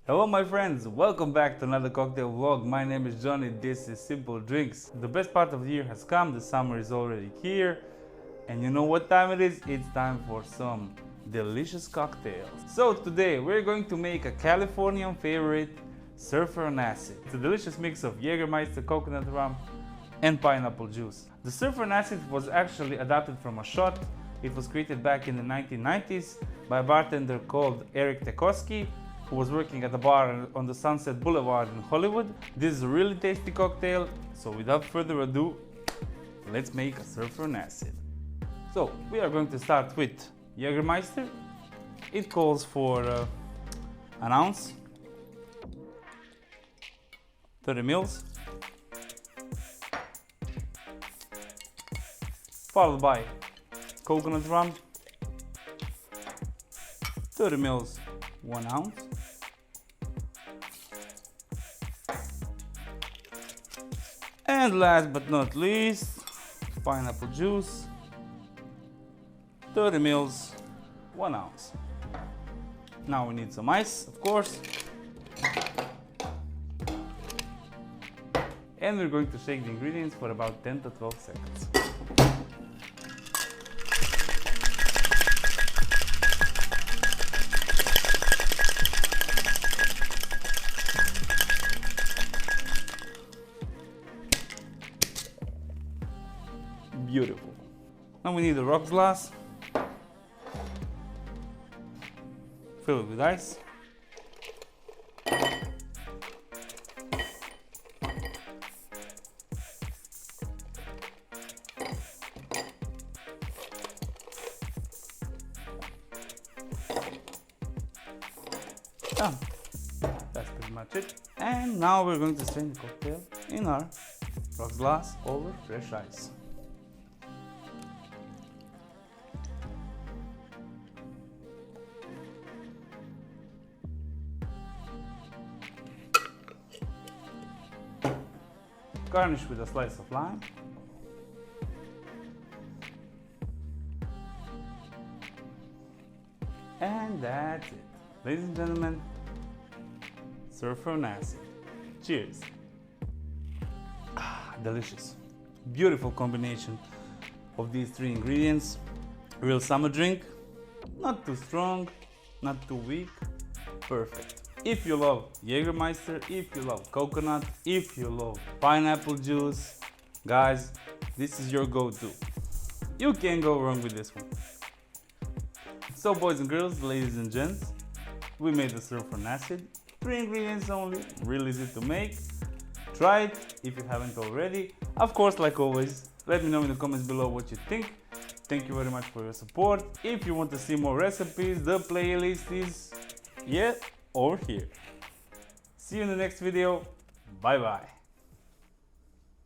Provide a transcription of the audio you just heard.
Hello my friends, welcome back to another cocktail vlog. My name is Johnny, this is Simple Drinks. The best part of the year has come, the summer is already here. And you know what time it is? It's time for some delicious cocktails. So today we're going to make a Californian favorite, Surfer on Acid. It's a delicious mix of Jägermeister coconut rum and pineapple juice. The Surfer on Acid was actually adapted from a shot. It was created back in the 1990s by a bartender called Eric Tecosky, who was working at a bar on the Sunset Boulevard in Hollywood. This is a really tasty cocktail, so without further ado, let's make a Surfer on Acid. So we are going to start with Jägermeister. It calls for an ounce, 30 mils, followed by coconut rum, 30 mils, 1 ounce, and last but not least, pineapple juice, 30 mils, 1 ounce. Now we need some ice, of course, and we're going to shake the ingredients for about 10 to 12 seconds. Beautiful. Now we need a rocks glass. Fill it with ice. Done. That's pretty much it. And now we're going to strain the cocktail in our rocks glass over fresh ice. Garnish with a slice of lime. And that's it. Ladies and gentlemen, Surfer on Acid. Cheers. Delicious. Beautiful combination of these three ingredients. Real summer drink. Not too strong, not too weak. Perfect. If you love Jägermeister, if you love coconut, if you love pineapple juice, guys, this is your go-to. You can't go wrong with this one. So boys and girls, ladies and gents, we made the Surfer on Acid. 3 ingredients only, real easy to make. Try it if you haven't already. Of course, like always, let me know in the comments below what you think. Thank you very much for your support. If you want to see more recipes, the playlist is over here. See you in the next video. Bye bye.